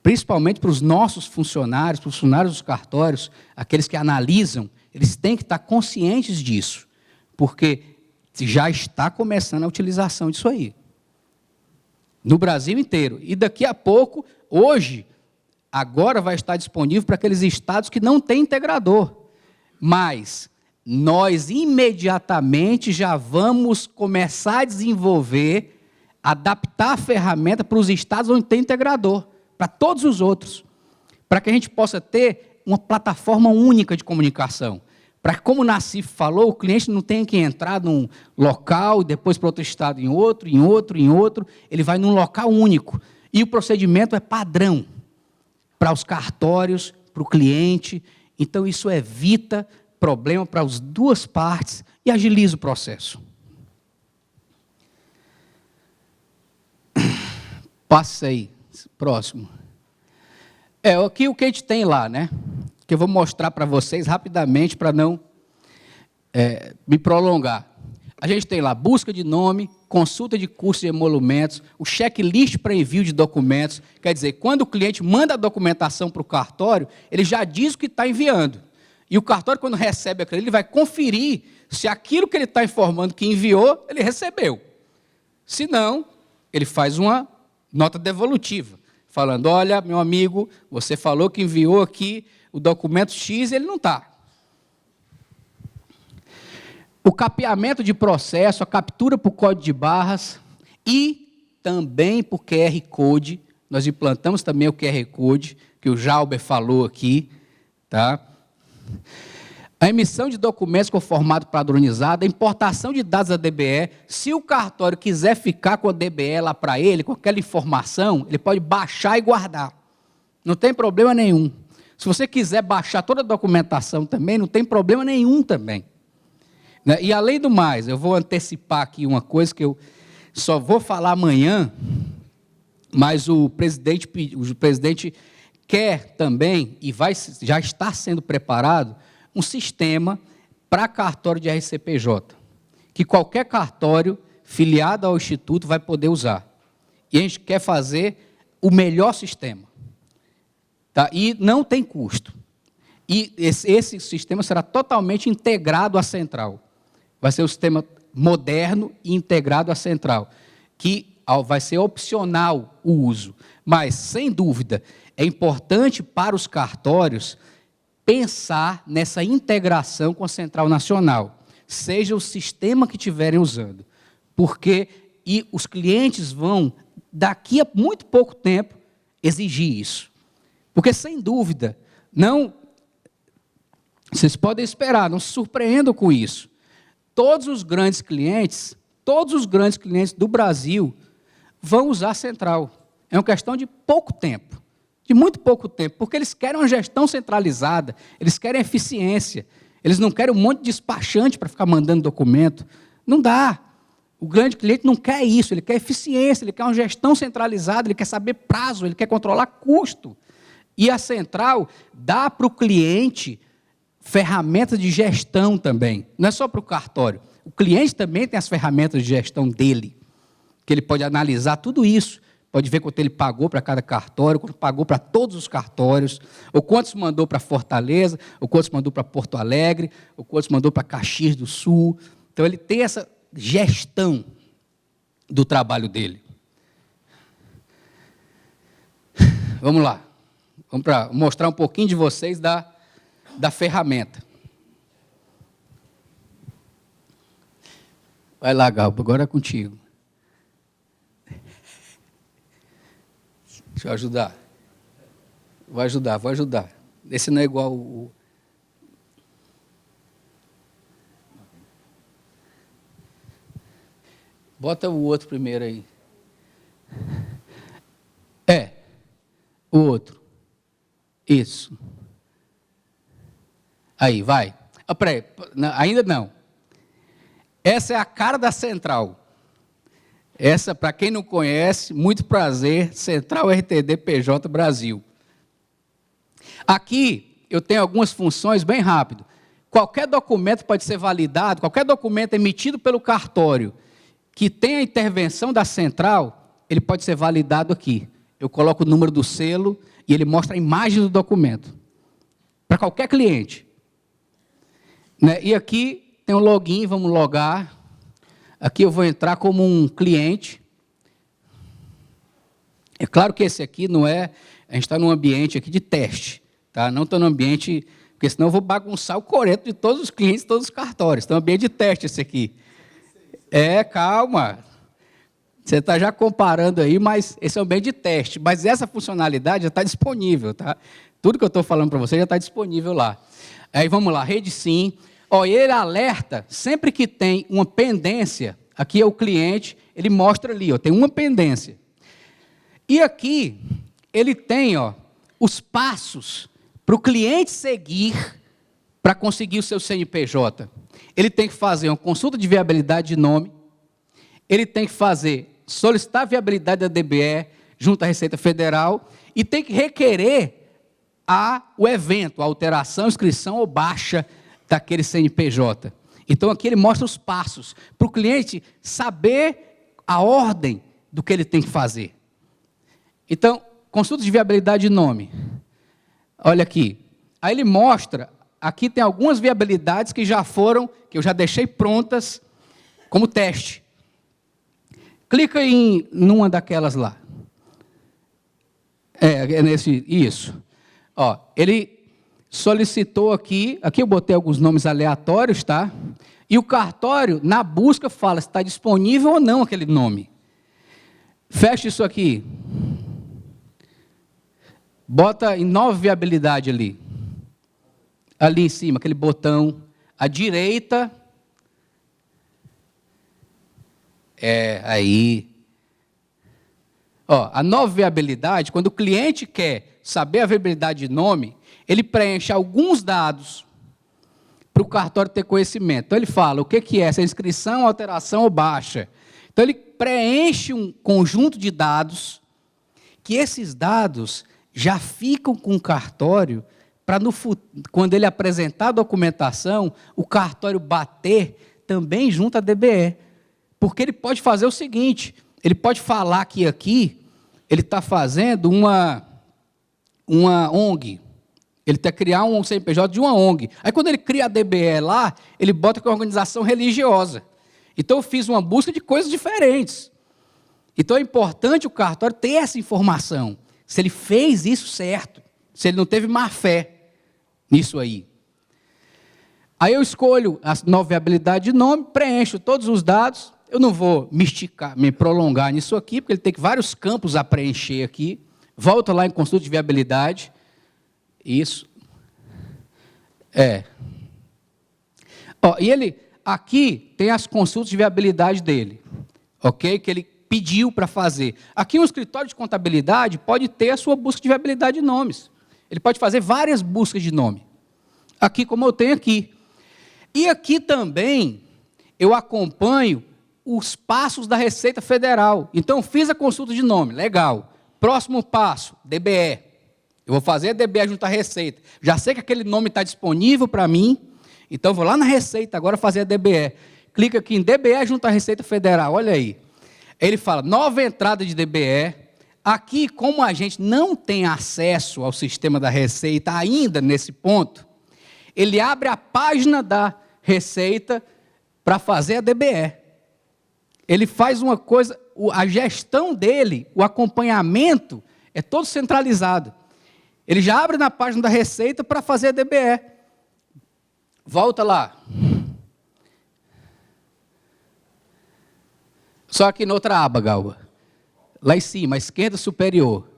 principalmente para os nossos funcionários, para os funcionários dos cartórios, aqueles que analisam, eles têm que estar conscientes disso, porque já está começando a utilização disso aí. No Brasil inteiro. E daqui a pouco, hoje, agora vai estar disponível para aqueles estados que não têm integrador. Mas nós imediatamente já vamos começar a desenvolver, adaptar a ferramenta para os estados onde tem integrador, para todos os outros. para que a gente possa ter uma plataforma única de comunicação. Para que, como o Nassif falou, o cliente não tenha que entrar num local, depois para outro estado, em outro, ele vai num local único. E o procedimento é padrão para os cartórios, para o cliente. Então, isso evita problema para as duas partes e agiliza o processo. Passa aí, próximo. Aqui o que a gente tem lá, né? Que eu vou mostrar para vocês rapidamente, para não me prolongar. A gente tem lá busca de nome, consulta de custos e emolumentos, o checklist para envio de documentos. Quer dizer, quando o cliente manda a documentação para o cartório, ele já diz o que está enviando. E o cartório, quando recebe aquilo, ele vai conferir se aquilo que ele está informando que enviou, ele recebeu. Se não, ele faz uma nota devolutiva, falando, olha, meu amigo, você falou que enviou aqui o documento X, ele não está. O capeamento de processo, a captura por código de barras e também por QR Code. Nós implantamos também o QR Code, que o Jalber falou aqui. Tá? A emissão de documentos com formato padronizado, a importação de dados da DBE. Se o cartório quiser ficar com a DBE lá para ele, com aquela informação, ele pode baixar e guardar. Não tem problema nenhum. Se você quiser baixar toda a documentação também, não tem problema nenhum também. E, além do mais, eu vou antecipar aqui uma coisa que eu só vou falar amanhã, mas o presidente quer também, e já está sendo preparado, um sistema para cartório de RCPJ, que qualquer cartório filiado ao Instituto vai poder usar. E a gente quer fazer o melhor sistema. Tá? E não tem custo. E esse sistema será totalmente integrado à central. Vai ser um sistema moderno e integrado à central, que vai ser opcional o uso. Mas, sem dúvida, é importante para os cartórios pensar nessa integração com a Central Nacional, seja o sistema que estiverem usando. Porque os clientes vão, daqui a muito pouco tempo, exigir isso. Porque, sem dúvida, vocês podem esperar, não se surpreendam com isso. Todos os grandes clientes do Brasil vão usar a central. É uma questão de pouco tempo, de muito pouco tempo, porque eles querem uma gestão centralizada, eles querem eficiência, eles não querem um monte de despachante para ficar mandando documento. Não dá. O grande cliente não quer isso, ele quer eficiência, ele quer uma gestão centralizada, ele quer saber prazo, ele quer controlar custo. E a central dá para o cliente ferramentas de gestão também, não é só para o cartório. O cliente também tem as ferramentas de gestão dele, que ele pode analisar tudo isso, pode ver quanto ele pagou para cada cartório, quanto pagou para todos os cartórios, ou quantos mandou para Fortaleza, ou quantos mandou para Porto Alegre, ou quantos mandou para Caxias do Sul. Então, ele tem essa gestão do trabalho dele. Vamos lá. Vamos para mostrar um pouquinho de vocês da ferramenta. Vai lá, Galba, agora é contigo. Deixa eu ajudar. Vou ajudar. Esse não é igual o... Bota o outro primeiro aí. O outro. Isso. Aí, vai. Peraí, ainda não. Essa é a cara da central. Essa, para quem não conhece, muito prazer, Central RTD PJ Brasil. Aqui, eu tenho algumas funções bem rápido. Qualquer documento pode ser validado, qualquer documento emitido pelo cartório que tenha intervenção da central, ele pode ser validado aqui. Eu coloco o número do selo e ele mostra a imagem do documento. Para qualquer cliente. E aqui tem um login, vamos logar. Aqui eu vou entrar como um cliente. É claro que esse aqui não é... A gente está num ambiente aqui de teste. Tá? Não estou num ambiente... Porque senão eu vou bagunçar o coreto de todos os clientes, todos os cartórios. Então é um ambiente de teste esse aqui. Calma. Você está já comparando aí, mas esse é um bem de teste. Mas essa funcionalidade já está disponível, tá? Tudo que eu estou falando para você já está disponível lá. Aí vamos lá, Rede Sim. Ó, ele alerta sempre que tem uma pendência. Aqui é o cliente, ele mostra ali, ó, tem uma pendência. E aqui ele tem, ó, os passos para o cliente seguir para conseguir o seu CNPJ. Ele tem que fazer uma consulta de viabilidade de nome. Ele tem que solicitar a viabilidade da DBE junto à Receita Federal e tem que requerer o evento, a alteração, inscrição ou baixa daquele CNPJ. Então, aqui ele mostra os passos para o cliente saber a ordem do que ele tem que fazer. Então, consulta de viabilidade de nome. Olha aqui. Aí ele mostra, aqui tem algumas viabilidades que eu já deixei prontas como teste. Clica em numa daquelas lá. Isso. Ó, ele solicitou aqui eu botei alguns nomes aleatórios, tá? E o cartório, na busca, fala se está disponível ou não aquele nome. Fecha isso aqui. Bota em nova viabilidade ali. Ali em cima, aquele botão à direita. Aí. Ó, a nova viabilidade, quando o cliente quer saber a viabilidade de nome, ele preenche alguns dados para o cartório ter conhecimento. Então, ele fala o que é essa inscrição, alteração ou baixa. Então, ele preenche um conjunto de dados, que esses dados já ficam com o cartório, para quando ele apresentar a documentação, o cartório bater também junto à DBE. Porque ele pode fazer o seguinte, ele pode falar que aqui ele está fazendo uma ONG. Ele quer criar um CNPJ de uma ONG. Aí, quando ele cria a DBE lá, ele bota que é uma organização religiosa. Então, eu fiz uma busca de coisas diferentes. Então, é importante o cartório ter essa informação. Se ele fez isso certo, se ele não teve má fé nisso aí. Aí, eu escolho a nova viabilidade de nome, preencho todos os dados. Eu não vou me prolongar nisso aqui, porque ele tem vários campos a preencher aqui. Volta lá em consulta de viabilidade. Isso. Ó, e ele, aqui, tem as consultas de viabilidade dele. Ok? Que ele pediu para fazer. Aqui, um escritório de contabilidade pode ter a sua busca de viabilidade de nomes. Ele pode fazer várias buscas de nome. Aqui, como eu tenho aqui. E aqui também, eu acompanho os passos da Receita Federal. Então, fiz a consulta de nome, legal. Próximo passo, DBE. Eu vou fazer a DBE junto à Receita. Já sei que aquele nome está disponível para mim, então vou lá na Receita agora fazer a DBE. Clica aqui em DBE junto à Receita Federal, olha aí. Ele fala, nova entrada de DBE. Aqui, como a gente não tem acesso ao sistema da Receita ainda nesse ponto, ele abre a página da Receita para fazer a DBE. Ele faz uma coisa, a gestão dele, o acompanhamento, é todo centralizado. Ele já abre na página da Receita para fazer a DBE. Volta lá. Só aqui na outra aba, Galba. Lá em cima, à esquerda superior.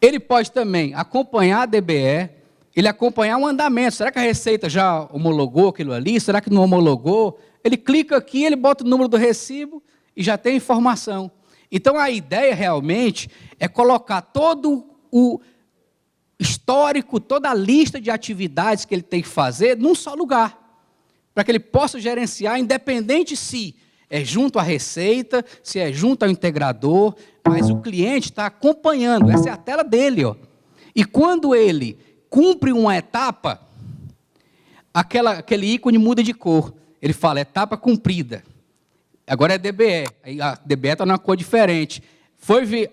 Ele pode também acompanhar a DBE, ele acompanhar o andamento. Será que a Receita já homologou aquilo ali? Será que não homologou? Ele clica aqui, ele bota o número do recibo e já tem informação. Então, a ideia realmente é colocar todo o histórico, toda a lista de atividades que ele tem que fazer num só lugar, para que ele possa gerenciar, independente se é junto à Receita, se é junto ao integrador, mas o cliente está acompanhando, essa é a tela dele. Ó. E quando ele cumpre uma etapa, aquele ícone muda de cor, ele fala etapa cumprida. Agora é DBE, a DBE está numa cor diferente.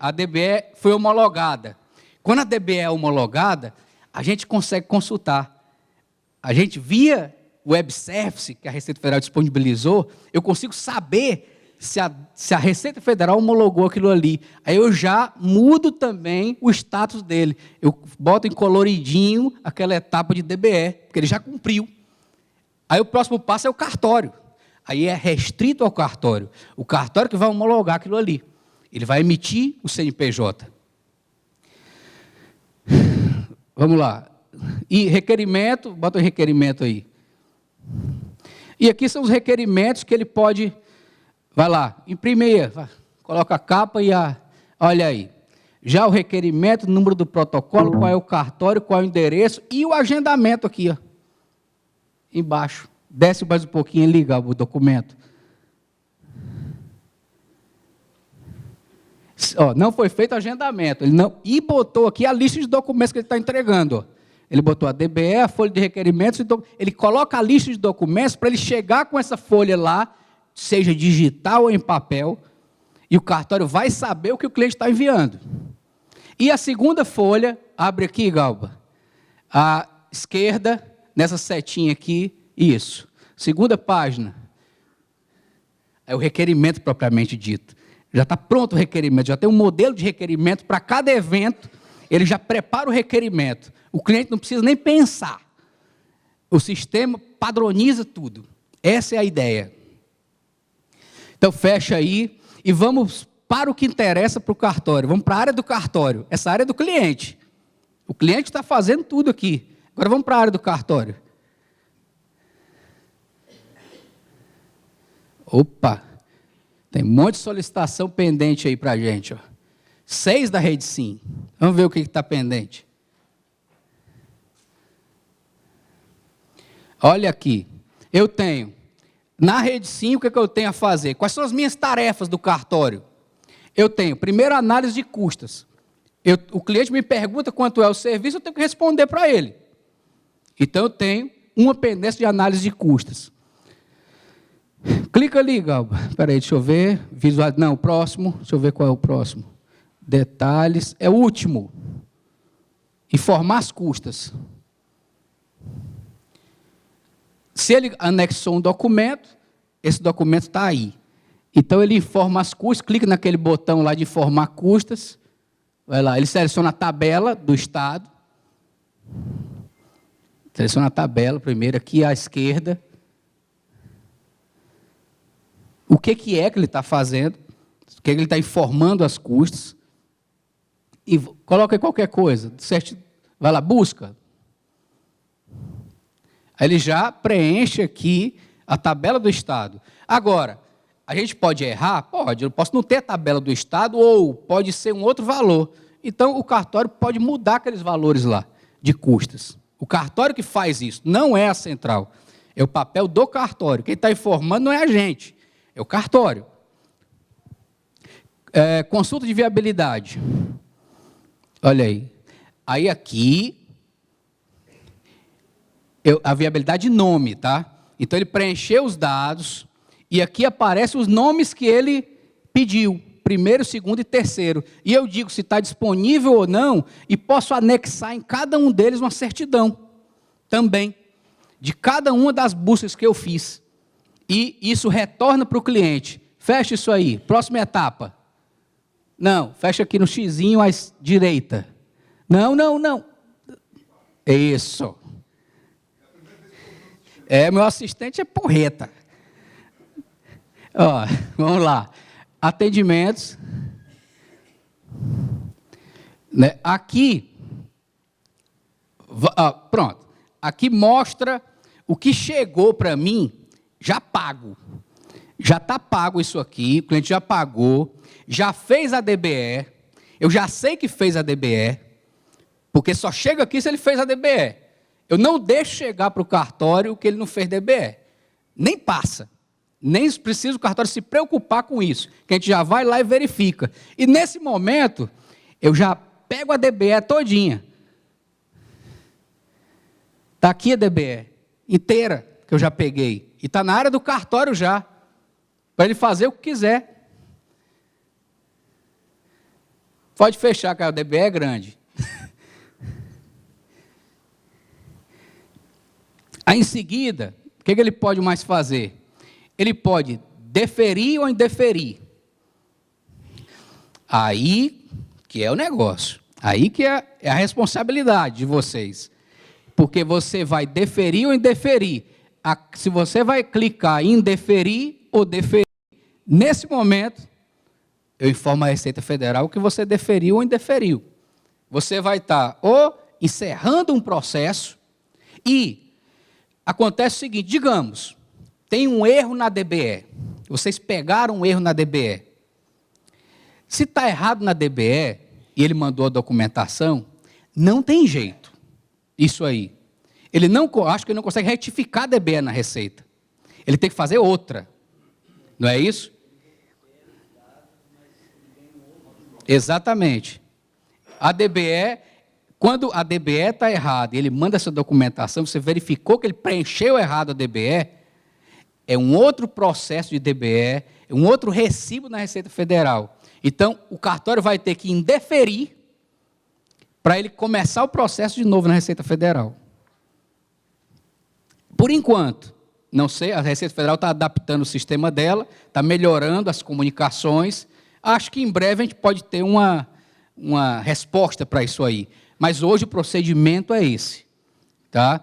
A DBE foi homologada. Quando a DBE é homologada, a gente consegue consultar. A gente, via web service que a Receita Federal disponibilizou, eu consigo saber se a Receita Federal homologou aquilo ali. Aí eu já mudo também o status dele. Eu boto em coloridinho aquela etapa de DBE, porque ele já cumpriu. Aí o próximo passo é o cartório. aí é restrito ao cartório. O cartório que vai homologar aquilo ali. Ele vai emitir o CNPJ. Vamos lá. E requerimento, bota o requerimento aí. E aqui são os requerimentos que ele pode, vai lá, imprimir, coloca a capa e olha aí. Já o requerimento, número do protocolo, qual é o cartório, qual é o endereço e o agendamento aqui, ó, embaixo. Desce mais um pouquinho e liga o documento. Ó, não foi feito agendamento. Ele não, e botou aqui a lista de documentos que ele está entregando. Ó. Ele botou a DBE, a folha de requerimentos, ele coloca a lista de documentos para ele chegar com essa folha lá, seja digital ou em papel, e o cartório vai saber o que o cliente está enviando. E a segunda folha, abre aqui, Galba, à esquerda, nessa setinha aqui, isso. Segunda página, é o requerimento propriamente dito. Já está pronto o requerimento, já tem um modelo de requerimento para cada evento, ele já prepara o requerimento. O cliente não precisa nem pensar. O sistema padroniza tudo. Essa é a ideia. Então, fecha aí e vamos para o que interessa para o cartório. Vamos para a área do cartório. Essa área é do cliente. O cliente está fazendo tudo aqui. Agora vamos para a área do cartório. Opa! Tem um monte de solicitação pendente aí para a gente. Ó. 6 da Rede Sim. Vamos ver o que está pendente. Olha aqui. Eu tenho, na Rede Sim, o que eu tenho a fazer? Quais são as minhas tarefas do cartório? Eu tenho, primeiro, análise de custas. O cliente me pergunta quanto é o serviço, eu tenho que responder para ele. Então, eu tenho uma pendência de análise de custas. Clica ali, Galba. Espera aí, deixa eu ver. Visual... Não, o próximo. Deixa eu ver qual é o próximo. Detalhes. É o último. Informar as custas. Se ele anexou um documento, esse documento está aí. Então, ele informa as custas, clica naquele botão lá de informar custas. Vai lá, ele seleciona a tabela do Estado. Seleciona a tabela primeiro, aqui à esquerda. O que é que ele está fazendo? O que ele está informando as custas? E coloca aí qualquer coisa. Vai lá, busca. Aí ele já preenche aqui a tabela do Estado. Agora, a gente pode errar? Pode. Eu posso não ter a tabela do Estado ou pode ser um outro valor. Então, o cartório pode mudar aqueles valores lá de custas. O cartório que faz isso não é a central. É o papel do cartório. Quem está informando não é a gente. É o cartório. Consulta de viabilidade. Olha aí. Aí aqui, a viabilidade de nome, tá? Então, ele preencheu os dados e aqui aparecem os nomes que ele pediu. Primeiro, segundo e terceiro. E eu digo se está disponível ou não e posso anexar em cada um deles uma certidão também, de cada uma das buscas que eu fiz. E isso retorna para o cliente. Fecha isso aí. Próxima etapa. Não, fecha aqui no xizinho à direita. Não. Isso. Meu assistente é porreta. Ó, vamos lá. Atendimentos. Né? Aqui, pronto. Aqui mostra o que chegou para mim já pago. Já está pago isso aqui, o cliente já pagou, já fez a DBE, eu já sei que fez a DBE, porque só chega aqui se ele fez a DBE. Eu não deixo chegar para o cartório que ele não fez DBE. Nem passa. Nem precisa o cartório se preocupar com isso, que a gente já vai lá e verifica. E nesse momento, eu já pego a DBE todinha. Está aqui a DBE inteira que eu já peguei. E está na área do cartório já, para ele fazer o que quiser. Pode fechar, que a DBE é grande. Aí, em seguida, o que ele pode mais fazer? Ele pode deferir ou indeferir. Aí que é o negócio. Aí que é a responsabilidade de vocês. Porque você vai deferir ou indeferir. se você vai clicar em deferir ou deferir, nesse momento, eu informo a Receita Federal que você deferiu ou indeferiu. Você vai estar ou encerrando um processo e acontece o seguinte, digamos, tem um erro na DBE, vocês pegaram um erro na DBE. Se está errado na DBE e ele mandou a documentação, não tem jeito, isso aí. Acho que ele não consegue retificar a DBE na Receita. Ele tem que fazer outra, não é isso? Exatamente. A DBE, quando a DBE está errada e ele manda essa documentação, você verificou que ele preencheu errado a DBE, é um outro processo de DBE, é um outro recibo na Receita Federal. Então, o cartório vai ter que indeferir para ele começar o processo de novo na Receita Federal. Por enquanto, não sei, a Receita Federal está adaptando o sistema dela, está melhorando as comunicações. Acho que em breve a gente pode ter uma resposta para isso aí. Mas hoje o procedimento é esse. Tá?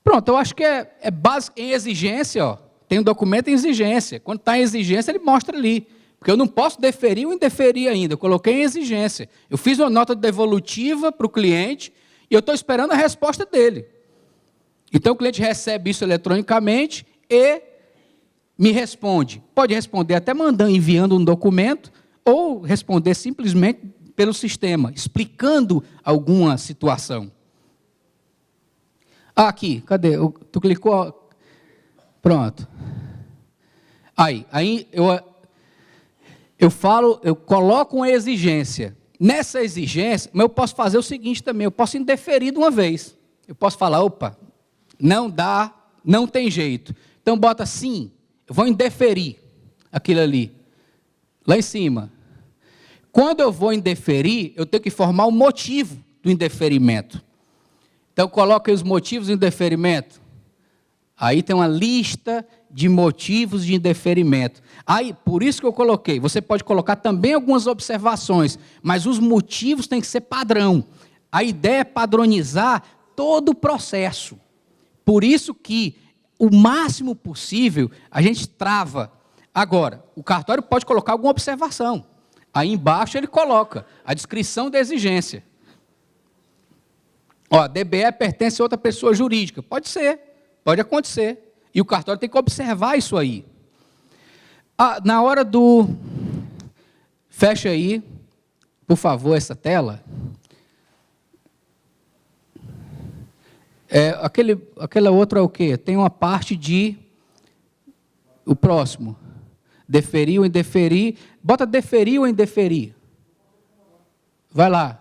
Pronto, eu acho que é básico. Em exigência, ó, tem um documento em exigência. Quando está em exigência, ele mostra ali. Porque eu não posso deferir ou indeferir ainda. Eu coloquei em exigência. Eu fiz uma nota devolutiva para o cliente e eu estou esperando a resposta dele. Então, o cliente recebe isso eletronicamente e me responde. Pode responder até enviando um documento ou responder simplesmente pelo sistema, explicando alguma situação. Ah, aqui, cadê? Tu clicou? Pronto. Aí eu coloco uma exigência. Nessa exigência, mas eu posso fazer o seguinte também, eu posso indeferir de uma vez. Eu posso falar, opa, não dá, não tem jeito. Então, bota sim, eu vou indeferir aquilo ali, lá em cima. Quando eu vou indeferir, eu tenho que informar o motivo do indeferimento. Então, coloca aí os motivos do indeferimento. Aí tem uma lista de motivos de indeferimento. Aí, por isso que eu coloquei, você pode colocar também algumas observações, mas os motivos têm que ser padrão. A ideia é padronizar todo o processo. Por isso que, o máximo possível, a gente trava. Agora, o cartório pode colocar alguma observação. Aí embaixo ele coloca a descrição da exigência. Ó, DBE pertence a outra pessoa jurídica. Pode ser, pode acontecer. E o cartório tem que observar isso aí. Ah, na hora do... Fecha aí, por favor, essa tela. Aquela outra é o quê? Tem uma parte de... O próximo. Deferir ou indeferir. Bota deferir ou indeferir. Vai lá.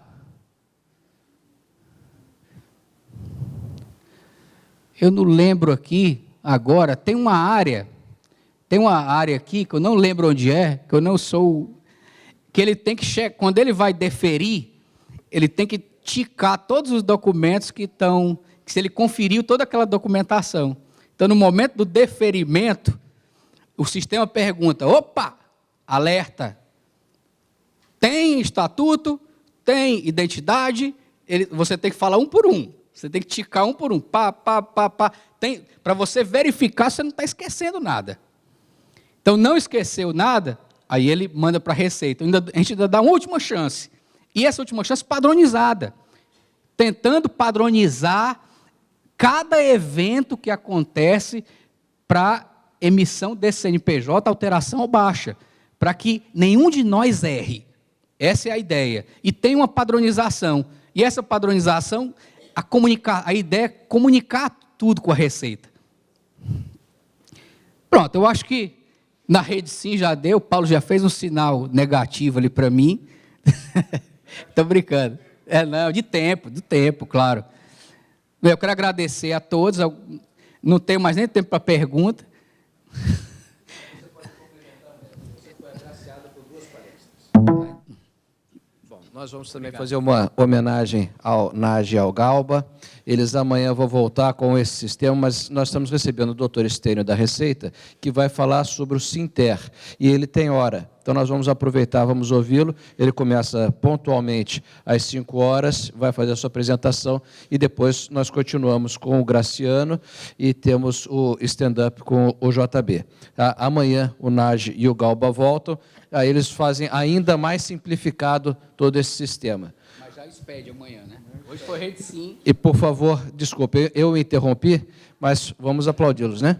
Eu não lembro aqui, agora, tem uma área aqui, que eu não lembro onde é, que eu não sou... Que ele tem que checar, quando ele vai deferir, ele tem que ticar todos os documentos que estão... Se ele conferiu toda aquela documentação. Então, no momento do deferimento, o sistema pergunta, opa, alerta, tem estatuto, tem identidade, você tem que falar um por um, você tem que ticar um por um, para você verificar se você não está esquecendo nada. Então, não esqueceu nada, aí ele manda para a Receita. A gente ainda dá uma última chance, e essa última chance padronizada, tentando padronizar cada evento que acontece para emissão desse CNPJ, alteração ou baixa, para que nenhum de nós erre. Essa é a ideia. E tem uma padronização. E essa padronização, a ideia é comunicar tudo com a Receita. Pronto, eu acho que na rede sim já deu, o Paulo já fez um sinal negativo ali para mim. Estou brincando. Não, de tempo, claro. Eu quero agradecer a todos, não tenho mais nem tempo para pergunta. Você pode complementar, você foi agraciada por 2 palestras. Bom, nós vamos também fazer uma homenagem ao Nagy e ao Galba. Eles amanhã vão voltar com esse sistema, mas nós estamos recebendo o doutor Estênio da Receita, que vai falar sobre o Sinter. E ele tem hora. Então, nós vamos aproveitar, vamos ouvi-lo. Ele começa pontualmente às 5 horas, vai fazer a sua apresentação e depois nós continuamos com o Graciano e temos o stand-up com o JB. Tá? Amanhã o Nagy e o Galba voltam, aí eles fazem ainda mais simplificado todo esse sistema. Mas já expede amanhã, né? Hoje foi rede sim. E, por favor, desculpe, eu interrompi, mas vamos aplaudi-los, né?